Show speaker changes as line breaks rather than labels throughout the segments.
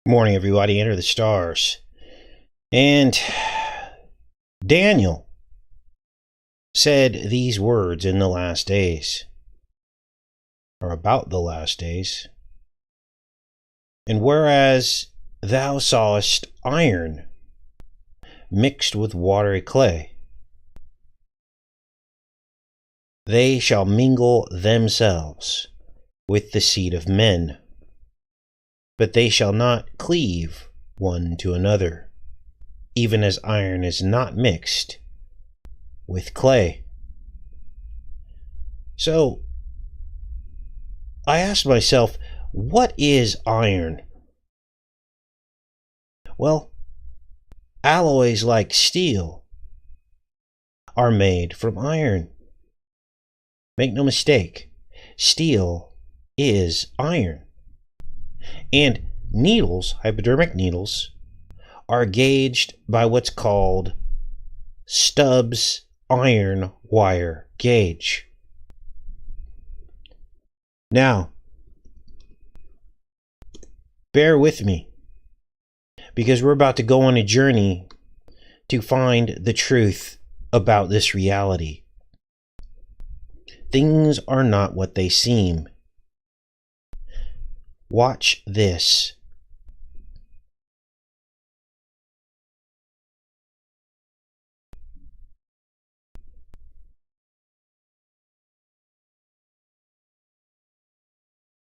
Morning, everybody. Enter the stars. And Daniel said these words in the last days, or about the last days. And whereas thou sawest iron mixed with watery clay, they shall mingle themselves with the seed of men, but they shall not cleave one to another, even as iron is not mixed with clay. So, I asked myself, what is iron? Well, alloys like steel are made from iron. Make no mistake, steel is iron. And needles, hypodermic needles, are gauged by what's called Stubbs iron wire gauge. Now, bear with me, because we're about to go on a journey to find the truth about this reality. Things are not what they seem. Watch this.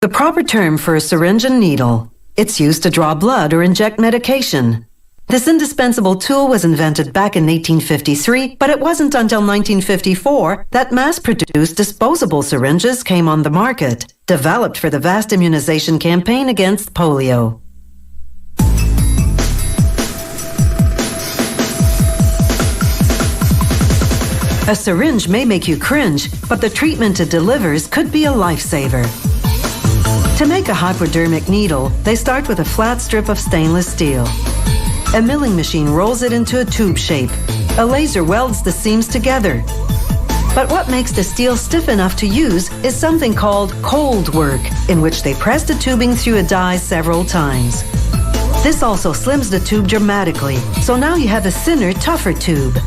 The proper term for a syringe and needle. It's used to draw blood or inject medication. This indispensable tool was invented back in 1853, but it wasn't until 1954 that mass-produced disposable syringes came on the market, developed for the vast immunization campaign against polio. A syringe may make you cringe, but the treatment it delivers could be a lifesaver. To make a hypodermic needle, they start with a flat strip of stainless steel. A milling machine rolls it into a tube shape. A laser welds the seams together. But what makes the steel stiff enough to use is something called cold work, in which they press the tubing through a die several times. This also slims the tube dramatically, so now you have a thinner, tougher tube.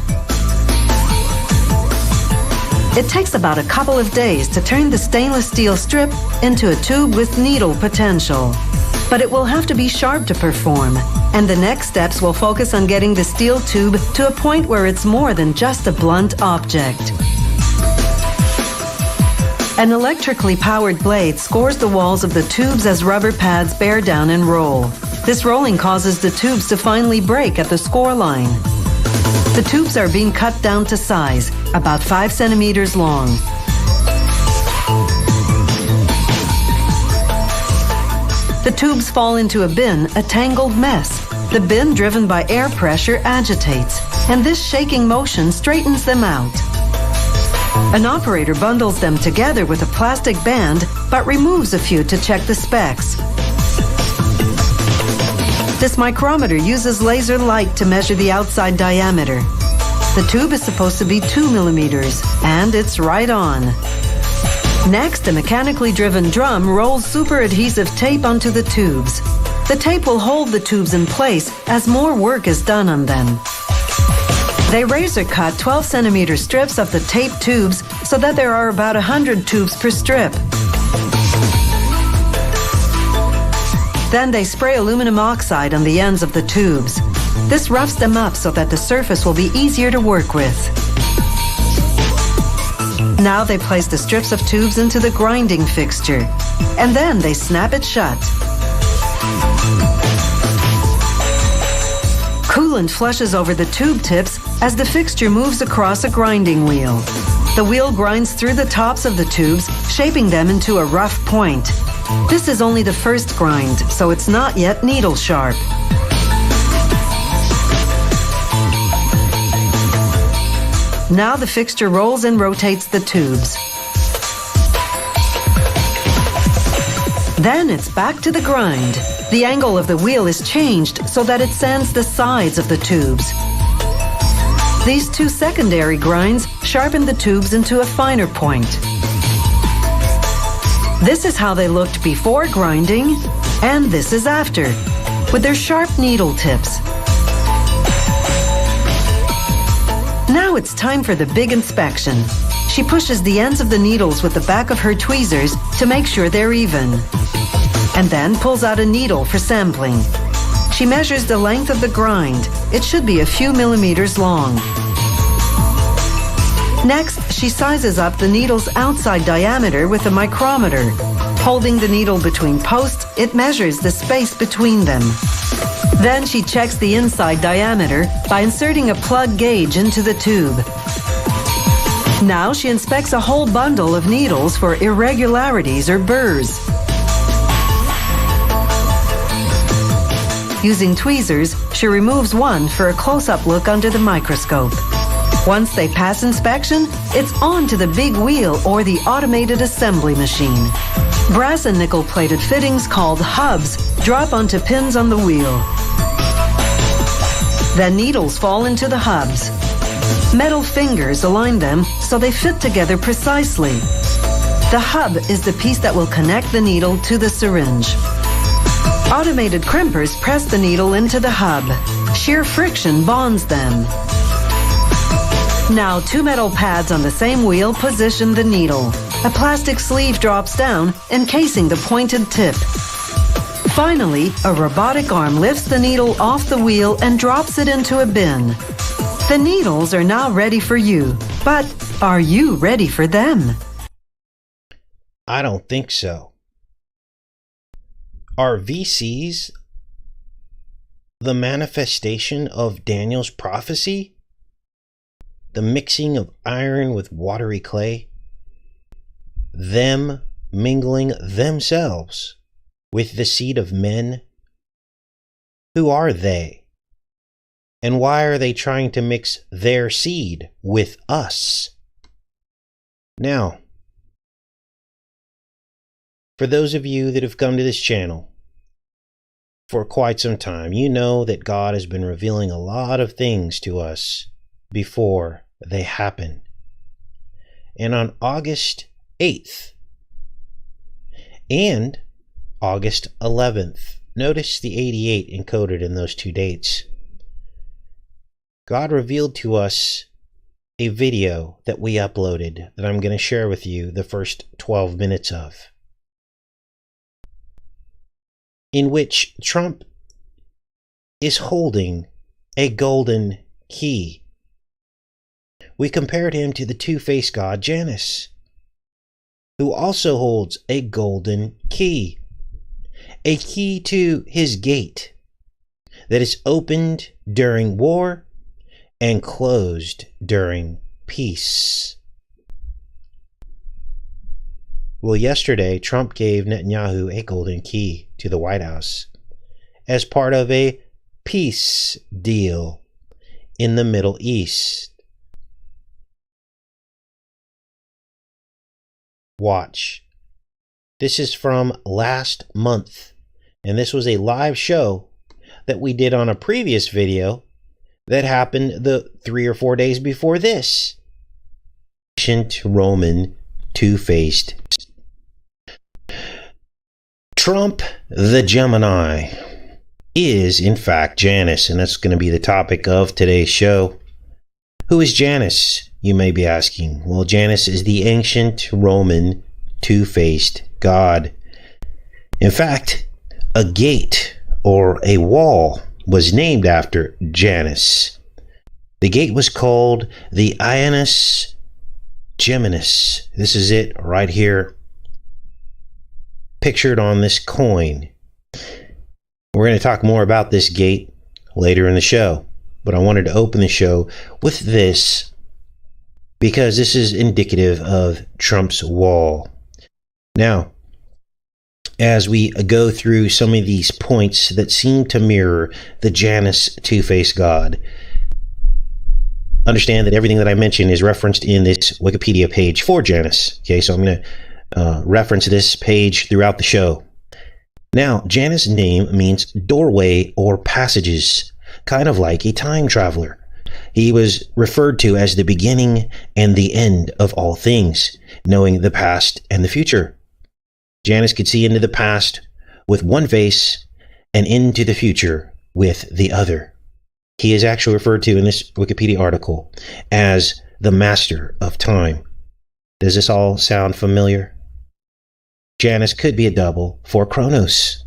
It takes about a couple of days to turn the stainless steel strip into a tube with needle potential. But it will have to be sharp to perform, and the next steps will focus on getting the steel tube to a point where it's more than just a blunt object. An electrically powered blade scores the walls of the tubes as rubber pads bear down and roll. This rolling causes the tubes to finally break at the score line. The tubes are being cut down to size, about 5 centimeters long. The tubes fall into a bin, a tangled mess. The bin, driven by air pressure, agitates, and this shaking motion straightens them out. An operator bundles them together with a plastic band, but removes a few to check the specs. This micrometer uses laser light to measure the outside diameter. The tube is supposed to be 2 millimeters, and it's right on. Next, a mechanically driven drum rolls super adhesive tape onto the tubes. The tape will hold the tubes in place as more work is done on them. They razor cut 12 centimeter strips of the tape tubes so that there are about 100 tubes per strip. Then they spray aluminum oxide on the ends of the tubes. This roughs them up so that the surface will be easier to work with. Now they place the strips of tubes into the grinding fixture, and then they snap it shut. Coolant flushes over the tube tips as the fixture moves across a grinding wheel. The wheel grinds through the tops of the tubes, shaping them into a rough point. This is only the first grind, so it's not yet needle sharp. Now the fixture rolls and rotates the tubes. Then it's back to the grind. The angle of the wheel is changed so that it sands the sides of the tubes. These two secondary grinds sharpen the tubes into a finer point. This is how they looked before grinding, and this is after. with their sharp needle tips. Now it's time for the big inspection. She pushes the ends of the needles with the back of her tweezers to make sure they're even, and then pulls out a needle for sampling. She measures the length of the grind. It should be a few millimeters long. Next, she sizes up the needle's outside diameter with a micrometer. Holding the needle between posts, it measures the space between them. Then she checks the inside diameter by inserting a plug gauge into the tube. Now she inspects a whole bundle of needles for irregularities or burrs. Using tweezers, she removes one for a close-up look under the microscope. Once they pass inspection, it's on to the big wheel or the automated assembly machine. Brass and nickel-plated fittings called hubs drop onto pins on the wheel. Then needles fall into the hubs. Metal fingers align them so they fit together precisely. The hub is the piece that will connect the needle to the syringe. Automated crimpers press the needle into the hub. Sheer friction bonds them. Now 2 metal pads on the same wheel position the needle. A plastic sleeve drops down, encasing the pointed tip. Finally, a robotic arm lifts the needle off the wheel and drops it into a bin. The needles are now ready for you, but are you ready for them?
I don't think so. Are VCs the manifestation of Daniel's prophecy? The mixing of iron with watery clay? Them mingling themselves with the seed of men? Who are they? And why are they trying to mix their seed with us? Now, for those of you that have come to this channel for quite some time, you know that God has been revealing a lot of things to us before they happen. And on August 8th and August 11th, notice the 88 encoded in those two dates, God revealed to us a video that we uploaded that I'm going to share with you the first 12 minutes of, in which Trump is holding a golden key. We compared him to the two-faced god Janus, who also holds a golden key, a key to his gate that is opened during war and closed during peace. Well, yesterday, Trump gave Netanyahu a golden key to the White House as part of a peace deal in the Middle East. Watch. This is from last month, and this was a live show that we did on a previous video that happened the 3 or 4 days before this. Ancient Roman two-faced Trump the Gemini is in fact Janus, and that's going to be the topic of today's show. Who is Janus, you may be asking? Well, Janus is the ancient Roman two-faced god. In fact, a gate or a wall was named after Janus. The gate was called the Janus Geminis. This is it right here, pictured on this coin. We're going to talk more about this gate later in the show, but I wanted to open the show with this because this is indicative of Trump's wall. Now, as we go through some of these points that seem to mirror the Janus two-faced god, understand that everything that I mention is referenced in this Wikipedia page for Janus. Okay, so I'm going to reference this page throughout the show. Now, Janus' name means doorway or passages, kind of like a time traveler. He was referred to as the beginning and the end of all things, knowing the past and the future. Janus could see into the past with one face and into the future with the other. He is actually referred to in this Wikipedia article as the master of time. Does this all sound familiar? Janus could be a double for Kronos,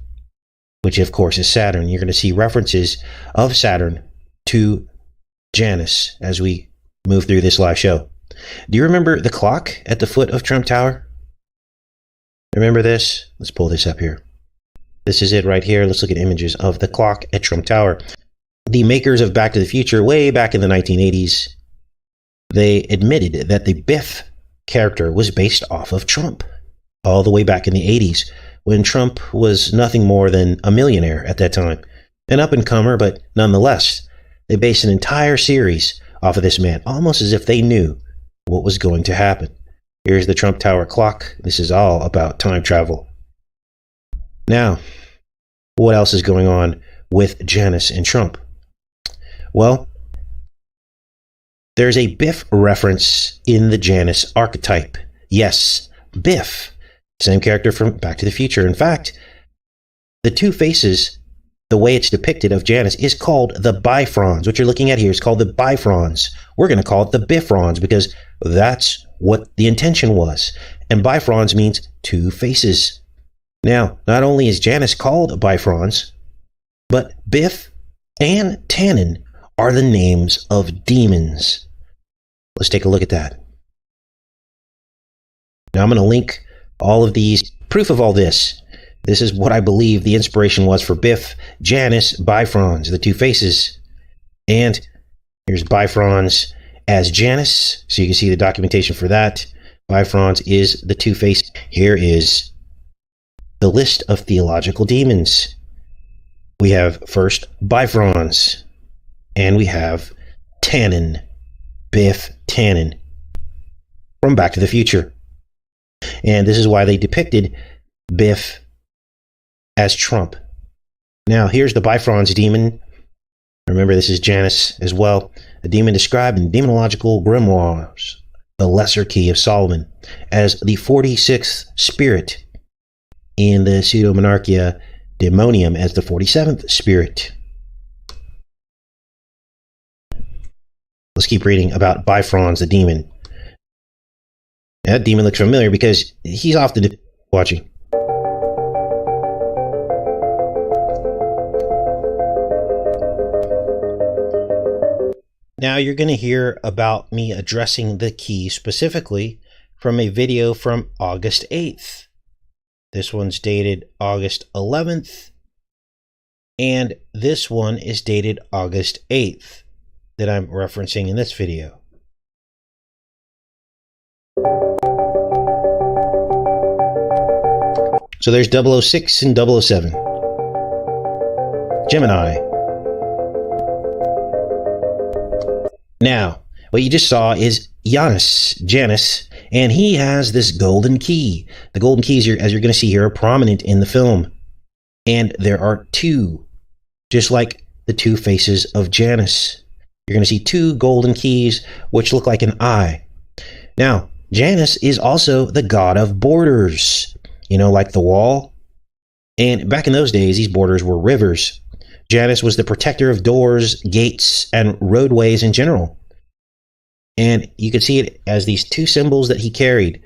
which of course is Saturn. You're going to see references of Saturn to Janus as we move through this live show. Do you remember the clock at the foot of Trump Tower? Remember this? Let's pull this up here. This is it right here. Let's look at images of the clock at Trump Tower. The makers of Back to the Future, way back in the 1980s, they admitted that the Biff character was based off of Trump, all the way back in the 80s, when Trump was nothing more than a millionaire at that time. An up-and-comer, but nonetheless, they based an entire series off of this man, almost as if they knew what was going to happen. Here's the Trump Tower clock. This is all about time travel. Now, what else is going on with Janus and Trump? Well, there's a Biff reference in the Janus archetype. Yes, Biff, same character from Back to the Future. In fact, the two faces, the way it's depicted of Janus, is called the Bifrons. What you're looking at here is called the Bifrons. We're going to call it the Biffrons because that's what the intention was. And Bifrons means two faces. Now, not only is Janus called Bifrons, but Biff and Tannen are the names of demons. Let's take a look at that. Now I'm going to link all of these, proof of all this. This is what I believe the inspiration was for Biff, Janus, Bifrons, the two faces. And here's Bifrons as Janus, so you can see the documentation for that. Bifrons is the two faces. Here is the list of theological demons. We have first Bifrons, and we have Tannen, Biff Tannen, from Back to the Future. And this is why they depicted Biff as Trump. Now, here's the Bifrons demon. Remember, this is Janus as well. A demon described in demonological grimoires, the Lesser Key of Solomon, as the 46th spirit, in the Pseudo-Monarchia Demonium as the 47th spirit. Let's keep reading about Bifrons, the demon. That demon looks familiar because he's often watching. Now you're going to hear about me addressing the key specifically from a video from August 8th. This one's dated August 11th, and this one is dated August 8th that I'm referencing in this video. So there's 006 and 007. Gemini. Now, what you just saw is Janus, and he has this golden key. The golden keys, as you're going to see here, are prominent in the film. And there are two, just like the two faces of Janus. You're going to see two golden keys, which look like an eye. Now, Janus is also the god of borders, like the wall. And back in those days, these borders were rivers. Janus was the protector of doors, gates, and roadways in general. And you can see it as these two symbols that he carried,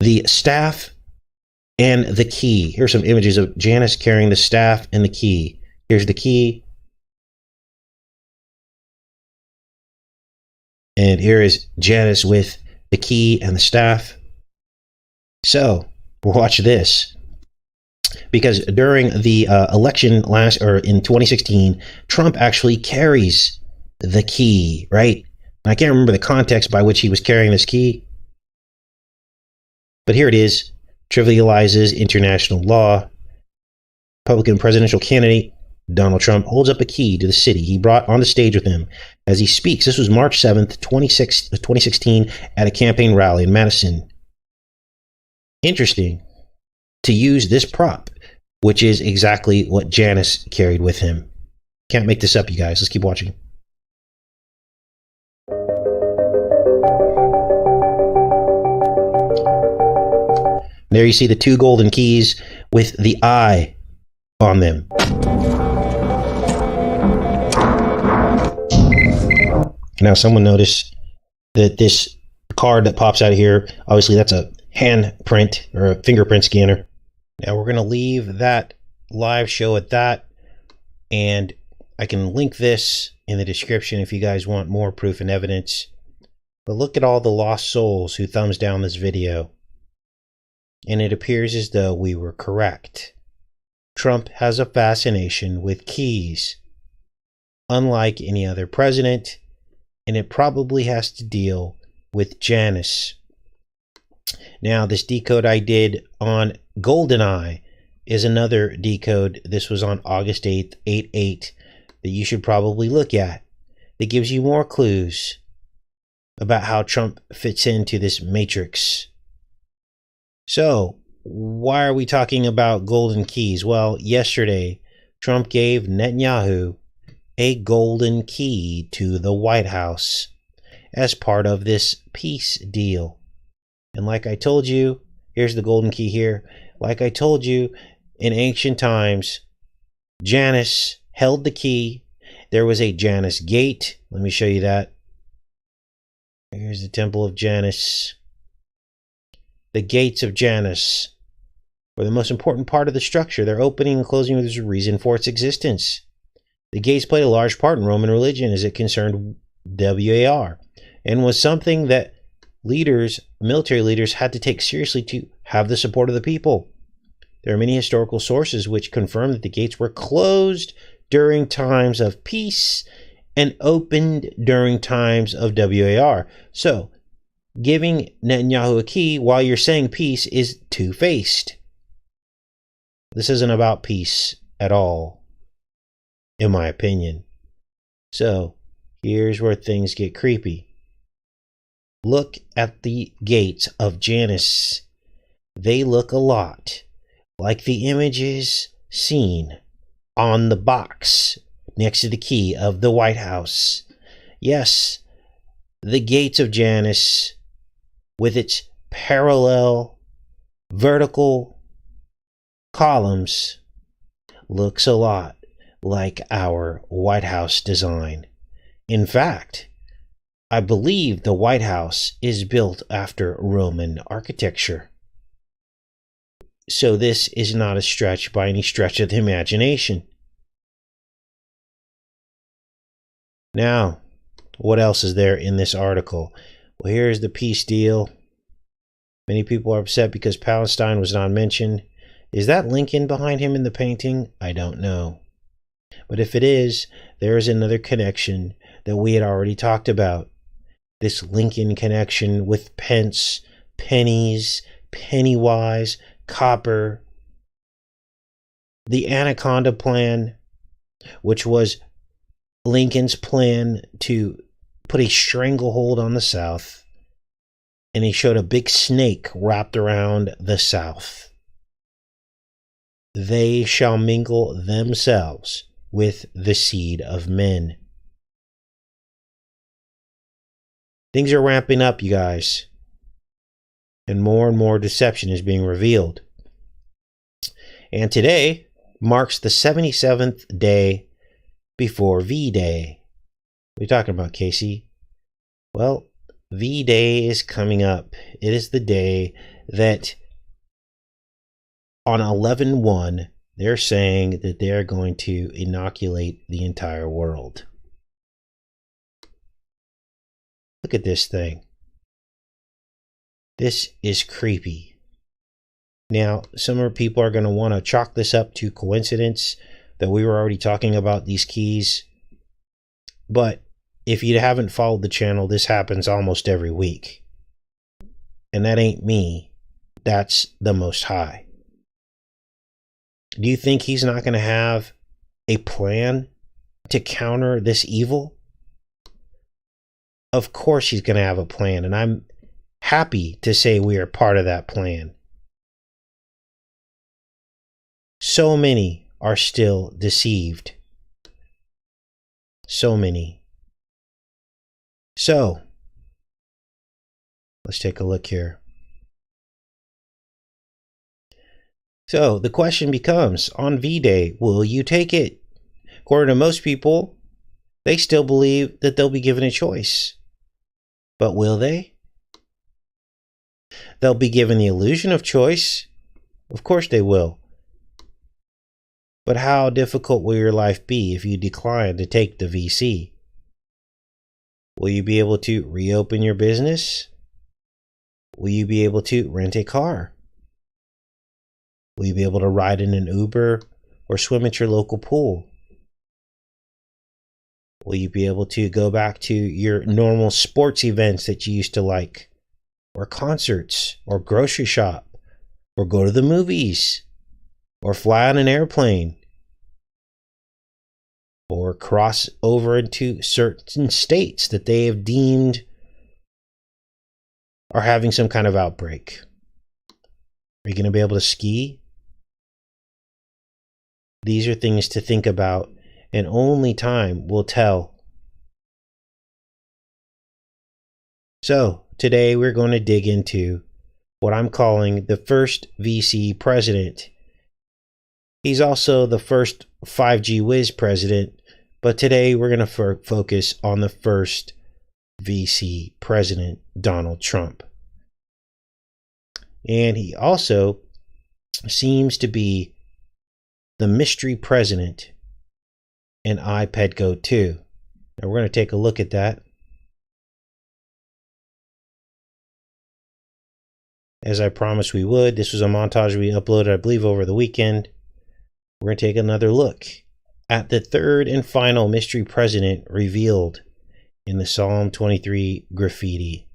the staff and the key. Here's some images of Janus carrying the staff and the key. Here's the key. And here is Janus with the key and the staff. So, watch this. Because during the election in 2016, Trump actually carries the key, right? I can't remember the context by which he was carrying this key. But here it is. Trivializes international law. Republican presidential candidate Donald Trump holds up a key to the city he brought on the stage with him as he speaks. This was March 7th, 2016 at a campaign rally in Madison. Interesting to use this prop, which is exactly what Janus carried with him. Can't make this up, you guys. Let's keep watching. There you see the two golden keys with the eye on them. Now, someone noticed that this card that pops out of here, obviously that's a hand print or a fingerprint scanner. Now we're going to leave that live show at that, and I can link this in the description if you guys want more proof and evidence. But look at all the lost souls who thumbs down this video. And it appears as though we were correct. Trump has a fascination with keys, unlike any other president, and it probably has to deal with Janus. Now, this decode I did on GoldenEye is another decode. This was on August 8th, 8/8, that you should probably look at. It gives you more clues about how Trump fits into this matrix. So, why are we talking about golden keys? Well, yesterday, Trump gave Netanyahu a golden key to the White House as part of this peace deal. And like I told you, here's the golden key here. Like I told you, in ancient times, Janus held the key. There was a Janus gate. Let me show you that. Here's the Temple of Janus. The gates of Janus were the most important part of the structure. Their opening and closing was a reason for its existence. The gates played a large part in Roman religion as it concerned WAR, and was something that leaders, military leaders, had to take seriously to have the support of the people. There are many historical sources which confirm that the gates were closed during times of peace and opened during times of WAR. So, giving Netanyahu a key while you're saying peace is two-faced. This isn't about peace at all, in my opinion. So, here's where things get creepy. Look at the gates of Janus. They look a lot like the images seen on the box next to the key of the White House. Yes, the gates of Janus, with its parallel vertical columns, looks a lot like our White House design. In fact, I believe the White House is built after Roman architecture. So this is not a stretch by any stretch of the imagination. Now, what else is there in this article? Well, here's the peace deal. Many people are upset because Palestine was not mentioned. Is that Lincoln behind him in the painting? I don't know. But if it is, there is another connection that we had already talked about. This Lincoln connection with pence, pennies, pennywise, copper. The Anaconda Plan, which was Lincoln's plan to put a stranglehold on the South, and he showed a big snake wrapped around the South. They shall mingle themselves with the seed of men. Things are ramping up, you guys, and more deception is being revealed. And today marks the 77th day before V-Day. What are you talking about, Casey? Well, V-Day is coming up. It is the day that on 11/1, they're saying that they're going to inoculate the entire world. Look at this thing. This is creepy. Now, some people are going to want to chalk this up to coincidence that we were already talking about these keys. But if you haven't followed the channel, this happens almost every week. And that ain't me. That's the Most High. Do you think he's not going to have a plan to counter this evil? Of course he's going to have a plan, and I'm happy to say we are part of that plan. So many are still deceived. So many. So, let's take a look here. So, the question becomes, on V-Day, will you take it? According to most people, They still believe that they'll be given a choice. But will they? They'll be given the illusion of choice. Of course they will. But how difficult will your life be if you decline to take the VC? Will you be able to reopen your business? Will you be able to rent a car? Will you be able to ride in an Uber or swim at your local pool? Will you be able to go back to your normal sports events that you used to like? Or concerts? Or grocery shop? Or go to the movies? Or fly on an airplane? Or cross over into certain states that they have deemed are having some kind of outbreak? Are you going to be able to ski? These are things to think about, and only time will tell. So, today we're going to dig into what I'm calling the first VC president. He's also the first 5G whiz president, but today we're going to focus on the first VC president, Donald Trump. And he also seems to be the mystery president in iPetGo 2. Now we're going to take a look at that. As I promised we would, this was a montage we uploaded, I believe, over the weekend. We're going to take another look at the third and final mystery president revealed in the Psalm 23 graffiti.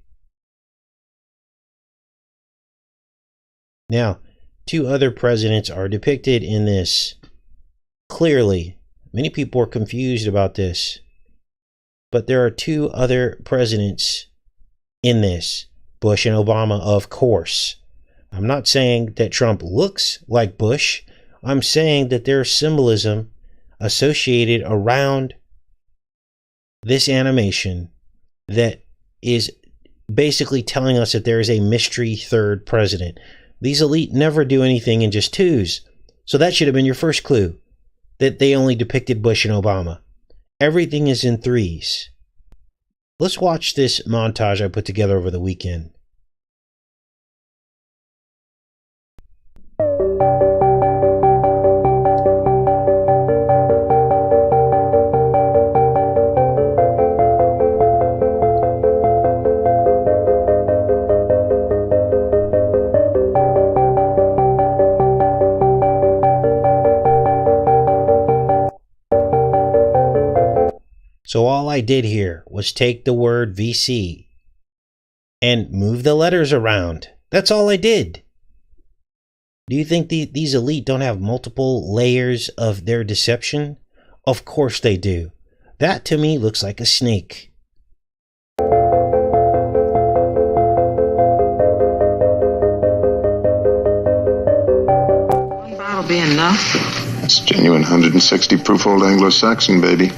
Now, two other presidents are depicted in this. Clearly, many people are confused about this, but there are two other presidents in this. Bush and Obama, of course. I'm not saying that Trump looks like Bush. I'm saying that there's symbolism associated around this animation that is basically telling us that there is a mystery third president. These elite never do anything in just twos. So that should have been your first clue, that they only depicted Bush and Obama. Everything is in threes. Let's watch this montage I put together over the weekend. So all I did here was take the word VC and move the letters around. That's all I did. Do you think these elite don't have multiple layers of their deception? Of course they do. That to me looks like a snake.
One bottle be enough?
It's genuine 160 proof old Anglo-Saxon, baby.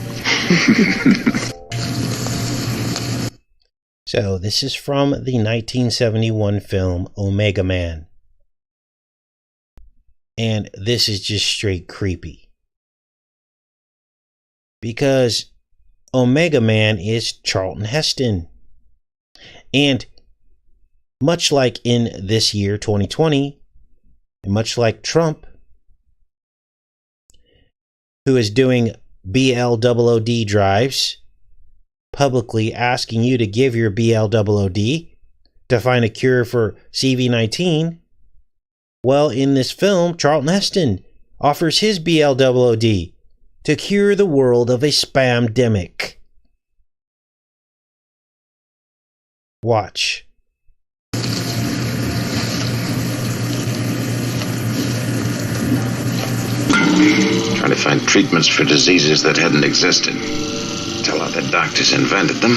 So this is from the 1971 film Omega Man. And this is just straight creepy. Because Omega Man is Charlton Heston. And much like in this year, 2020, and much like Trump, who is doing BLOOD drives, publicly asking you to give your BLOOD to find a cure for CV-19. Well, in this film, Charlton Heston offers his BLOOD to cure the world of a spam-demic. Watch.
Trying to find treatments for diseases that hadn't existed. Tell how the doctors invented them.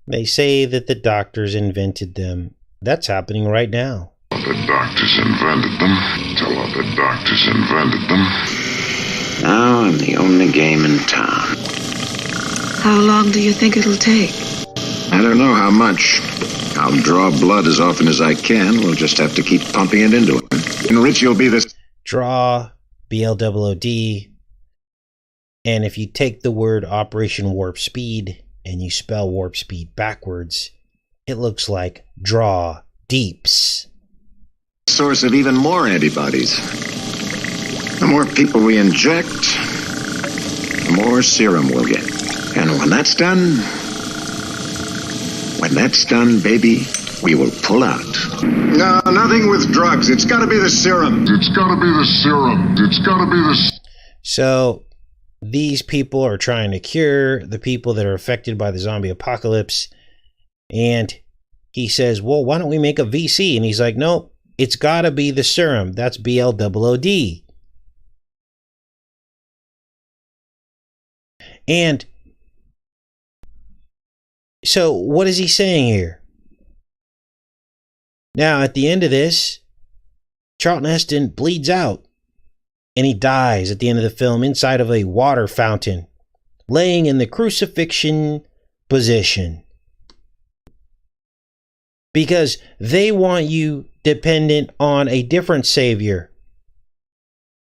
They say that the doctors invented them. That's happening right now.
The doctors invented them. Tell how the doctors invented them.
Now I'm the only game in town.
How long do you think it'll take?
I don't know how much. I'll draw blood as often as I can. We'll just have to keep pumping it into him. And Rich, you'll be this.
Draw, BLOOD. And if you take the word Operation Warp Speed and you spell warp speed backwards, it looks like draw deeps.
Source of even more antibodies. The more people we inject, the more serum we'll get. And when that's done, baby, we will pull out. No, nothing with drugs. It's got to be the serum.
It's got to be the serum. It's got to be the...
So these people are trying to cure the people that are affected by the zombie apocalypse. And he says, well, why don't we make a VC? And he's like, nope, it's got to be the serum. That's BLOOD. And so what is he saying here? Now, at the end of this, Charlton Heston bleeds out and he dies at the end of the film inside of a water fountain, laying in the crucifixion position. Because they want you dependent on a different savior,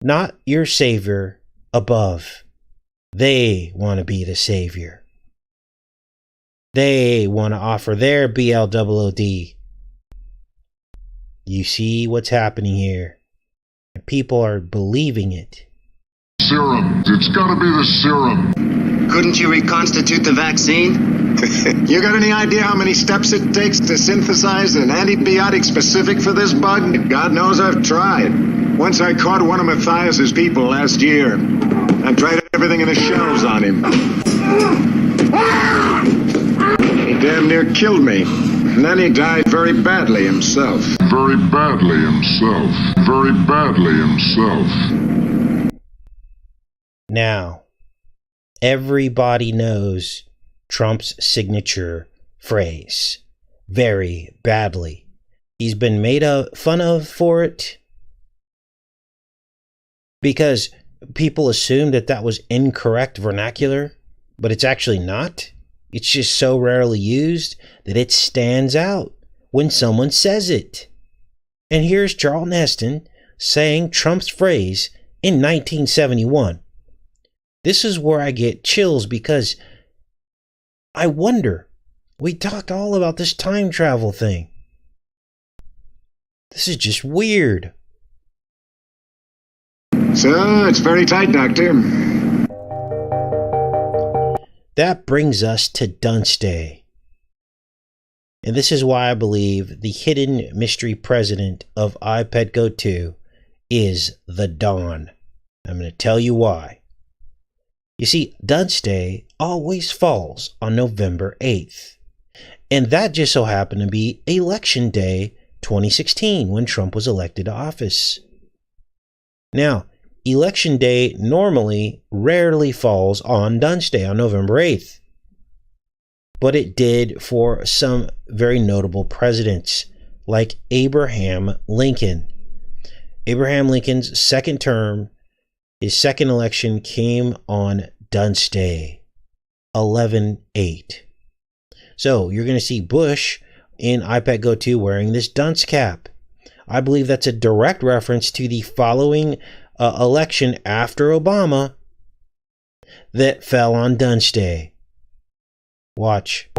not your savior above. They want to be the savior. They want to offer their BLOOD. You see what's happening here. And people are believing it.
Serum. It's got to be the serum.
Couldn't you reconstitute the vaccine?
You got any idea how many steps it takes to synthesize an antibiotic specific for this bug? God knows I've tried. Once I caught one of Matthias's people last year. I tried everything in the shelves on him. He damn near killed me. And then he died very badly himself.
Very badly himself. Very badly himself.
Now, everybody knows Trump's signature phrase. Very badly. He's been made fun of for it. Because people assume that that was incorrect vernacular, but it's actually not. It's just so rarely used that it stands out when someone says it. And here's Charlton Heston saying Trump's phrase in 1971. This is where I get chills because I wonder, we talked all about this time travel thing. This is just weird.
So, it's very tight, Doctor.
That brings us to Dunce Day. And this is why I believe the hidden mystery president of iPetGo 2 is the Don. I'm going to tell you why. You see, Dunce Day always falls on November 8th. And that just so happened to be Election Day 2016 when Trump was elected to office. Now, Election Day normally rarely falls on Dunce Day on November 8th. But it did for some very notable presidents like Abraham Lincoln. Abraham Lincoln's second term, his second election came on Dunce Day, 11/8. So you're going to see Bush in iPetGo 2 wearing this dunce cap. I believe that's a direct reference to the following election after Obama that fell on Dunce Day. Watch.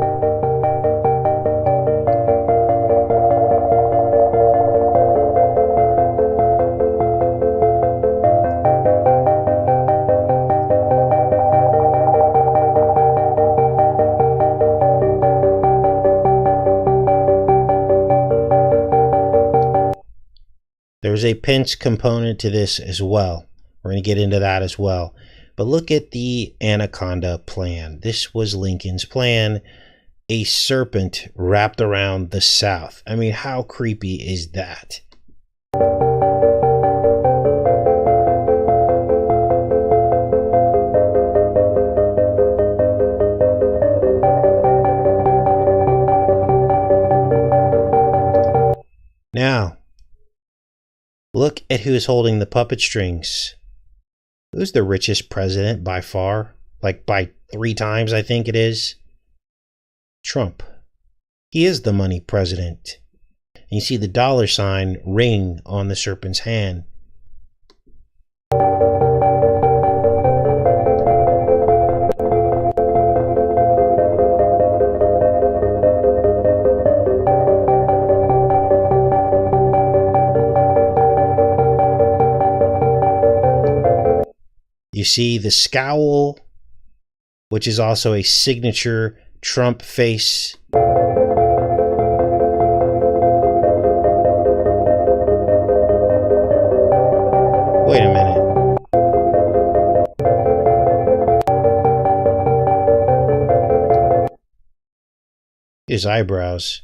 There's a Pence component to this as well. We're going to get into that as well. But look at the Anaconda plan. This was Lincoln's plan. A serpent wrapped around the South. I mean, how creepy is that? Now, look at who's holding the puppet strings. Who's the richest president by far? Like by 3 times, I think it is. Trump. He is the money president. And you see the $ ring on the serpent's hand. You see the scowl, which is also a signature Trump face. Wait a minute. His eyebrows.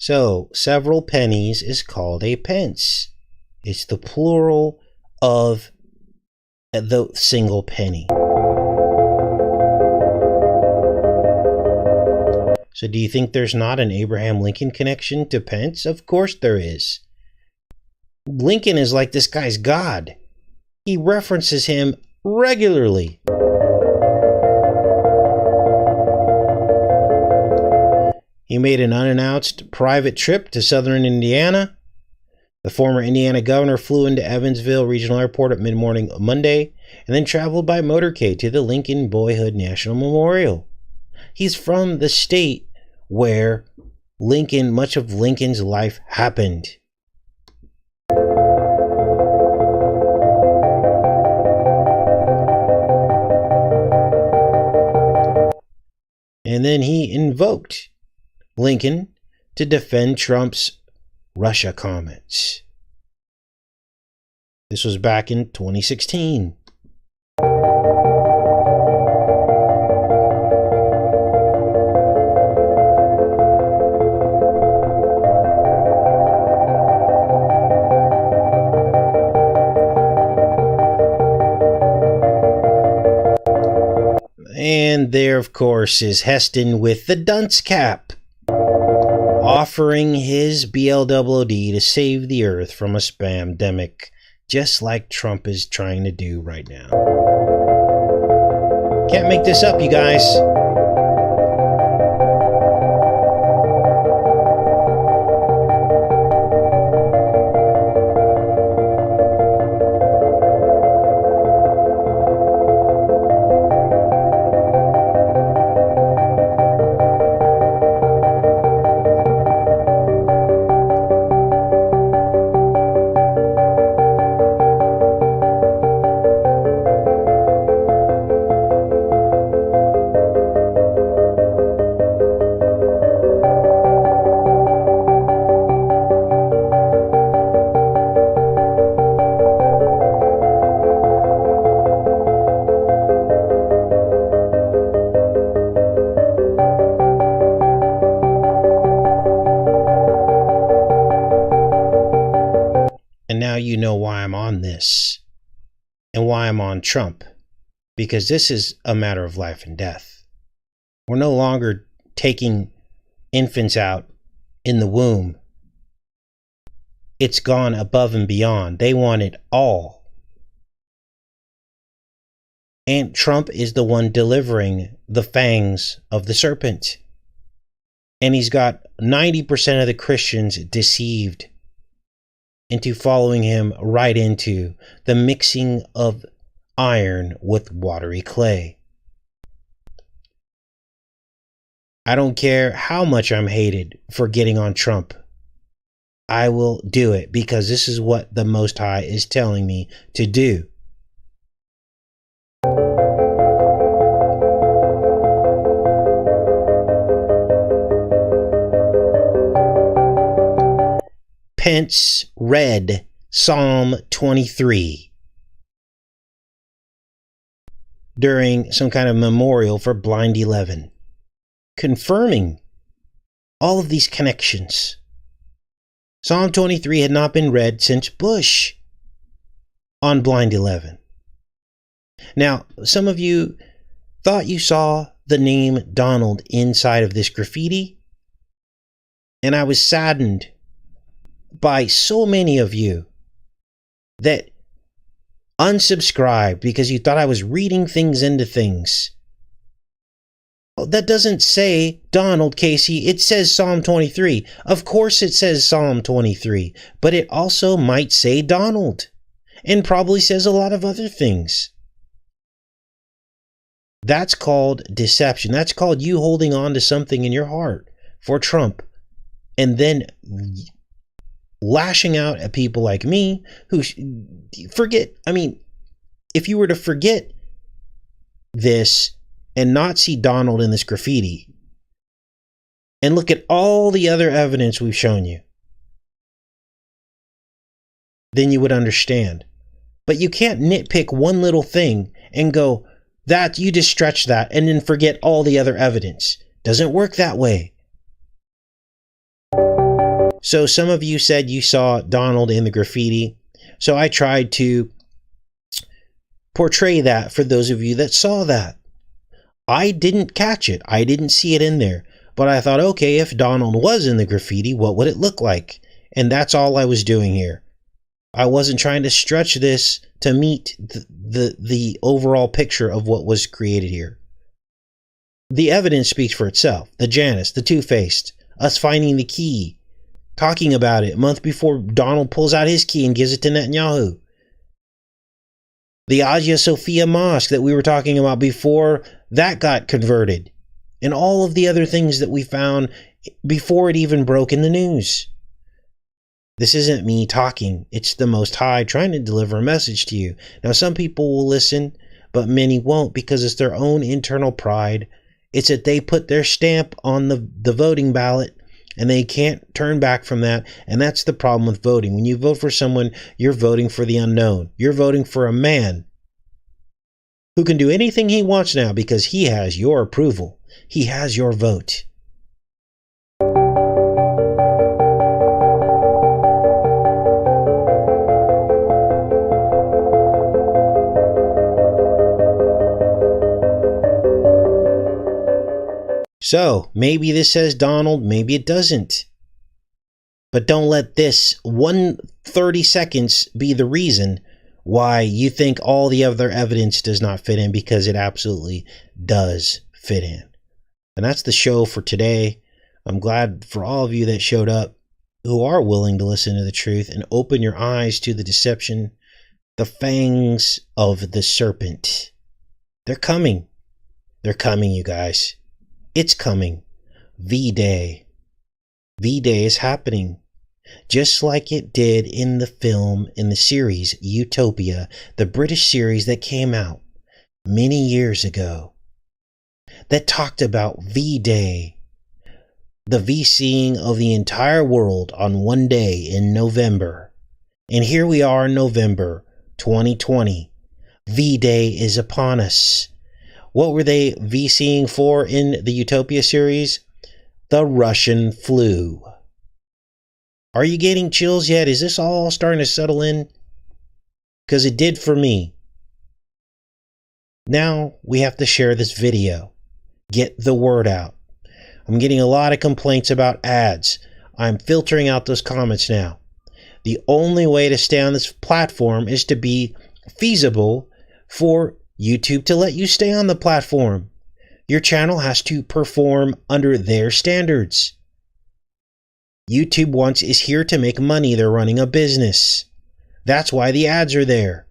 So, several pennies is called a pence. It's the plural of the single penny. So do you think there's not an Abraham Lincoln connection to Pence? Of course there is. Lincoln is like this guy's God. He references him regularly. He made an unannounced private trip to southern Indiana. The former Indiana governor flew into Evansville Regional Airport at mid-morning Monday and then traveled by motorcade to the Lincoln Boyhood National Memorial. He's from the state where much of Lincoln's life happened. And then he invoked Lincoln to defend Trump's Russia comments. This was back in 2016. And there, of course, is Heston with the dunce cap, offering his BLWD to save the earth from a spam-demic, just like Trump is trying to do right now. Can't make this up, you guys. And now you know why I'm on this and why I'm on Trump, because this is a matter of life and death. We're no longer taking infants out in the womb. It's gone above and beyond. They want it all. And Trump is the one delivering the fangs of the serpent. And he's got 90% of the Christians deceived into following him right into the mixing of iron with watery clay. I don't care how much I'm hated for getting on Trump. I will do it because this is what the Most High is telling me to do. Pence read Psalm 23 during some kind of memorial for Blind 11, confirming all of these connections. Psalm 23 had not been read since Bush on Blind 11. Now, some of you thought you saw the name Donald inside of this graffiti, and I was saddened by so many of you that unsubscribed because you thought I was reading things into things. That doesn't say Donald, Casey. It says Psalm 23. Of course it says Psalm 23, but it also might say Donald and probably says a lot of other things. That's called deception. That's called you holding on to something in your heart for Trump and then lashing out at people like me who forget. I mean, if you were to forget this and not see Donald in this graffiti and look at all the other evidence we've shown you, then you would understand. But you can't nitpick one little thing and go, that you just stretch that and then forget all the other evidence. Doesn't work that way. So some of you said you saw Donald in the graffiti. So I tried to portray that for those of you that saw that. I didn't catch it. I didn't see it in there. But I thought, okay, if Donald was in the graffiti, what would it look like? And that's all I was doing here. I wasn't trying to stretch this to meet the overall picture of what was created here. The evidence speaks for itself. The Janus, the Two-Faced, us finding the key, talking about it a month before Donald pulls out his key and gives it to Netanyahu. The Hagia Sophia Mosque that we were talking about before that got converted. And all of the other things that we found before it even broke in the news. This isn't me talking. It's the Most High trying to deliver a message to you. Now, some people will listen, but many won't because it's their own internal pride. It's that they put their stamp on the voting ballot and they can't turn back from that. And that's the problem with voting. When you vote for someone, you're voting for the unknown. You're voting for a man who can do anything he wants now because he has your approval. He has your vote. So, maybe this says Donald, maybe it doesn't. But don't let this 130 seconds be the reason why you think all the other evidence does not fit in, because it absolutely does fit in. And that's the show for today. I'm glad for all of you that showed up who are willing to listen to the truth and open your eyes to the deception, the fangs of the serpent. They're coming. They're coming, you guys. It's coming. V-Day. V-Day is happening. Just like it did in the film, in the series Utopia, the British series that came out many years ago, that talked about V-Day, the VCing of the entire world on one day in November. And here we are in November 2020. V-Day is upon us. What were they VCing for in the Utopia series? The Russian flu. Are you getting chills yet? Is this all starting to settle in? Because it did for me. Now we have to share this video. Get the word out. I'm getting a lot of complaints about ads. I'm filtering out those comments now. The only way to stay on this platform is to be feasible for YouTube to let you stay on the platform. Your channel has to perform under their standards. YouTube is here to make money. They're running a business. That's why the ads are there.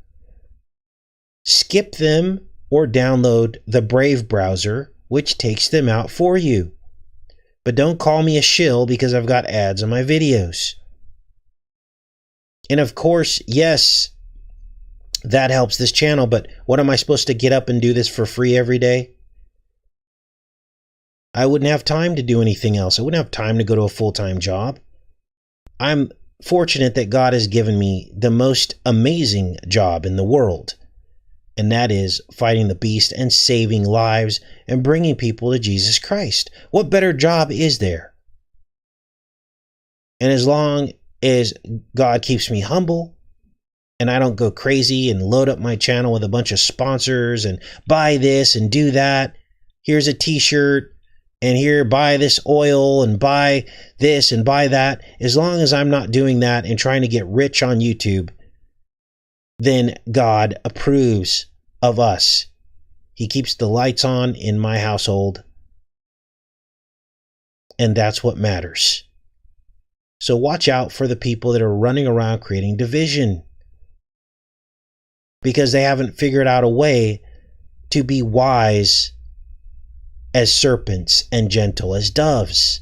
Skip them or download the Brave browser, which takes them out for you. But don't call me a shill because I've got ads on my videos. And of course, yes, that helps this channel, but what am I supposed to get up and do this for free every day? I wouldn't have time to do anything else. I wouldn't have time to go to a full-time job. I'm fortunate that God has given me the most amazing job in the world, and that is fighting the beast and saving lives and bringing people to Jesus Christ. What better job is there? And as long as God keeps me humble, and I don't go crazy and load up my channel with a bunch of sponsors and buy this and do that. Here's a t-shirt and here, buy this oil and buy this and buy that. As long as I'm not doing that and trying to get rich on YouTube, then God approves of us. He keeps the lights on in my household. And that's what matters. So watch out for the people that are running around creating division, because they haven't figured out a way to be wise as serpents and gentle as doves,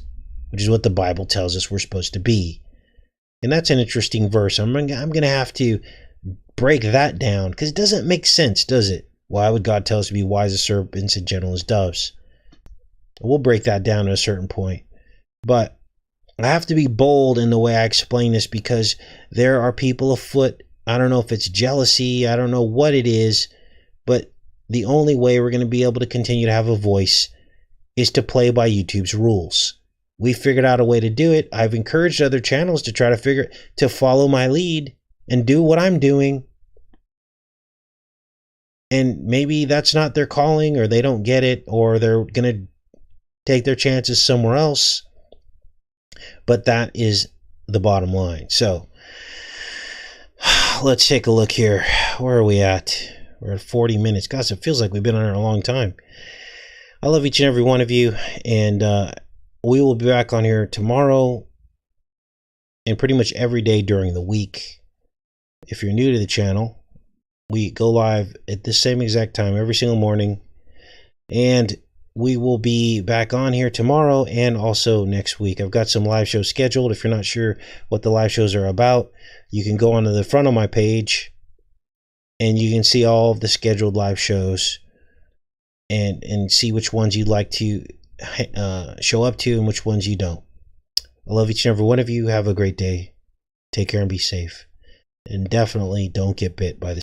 which is what the Bible tells us we're supposed to be. And that's an interesting verse. I'm going to have to break that down, because it doesn't make sense, does it? Why would God tell us to be wise as serpents and gentle as doves? We'll break that down at a certain point. But I have to be bold in the way I explain this, because there are people afoot. I don't know if it's jealousy. I don't know what it is. But the only way we're going to be able to continue to have a voice is to play by YouTube's rules. We figured out a way to do it. I've encouraged other channels to try to follow my lead and do what I'm doing. And maybe that's not their calling, or they don't get it, or they're going to take their chances somewhere else. But that is the bottom line. So let's take a look here. Where are we at? We're at 40 minutes. Gosh, it feels like we've been on here a long time. I love each and every one of you, and we will be back on here tomorrow and pretty much every day during the week. If you're new to the channel, we go live at the same exact time every single morning, and we will be back on here tomorrow and also next week. I've got some live shows scheduled. If you're not sure what the live shows are about, you can go onto the front of my page and you can see all of the scheduled live shows and see which ones you'd like to show up to and which ones you don't. I love each and every one of you. Have a great day. Take care and be safe. And definitely don't get bit by the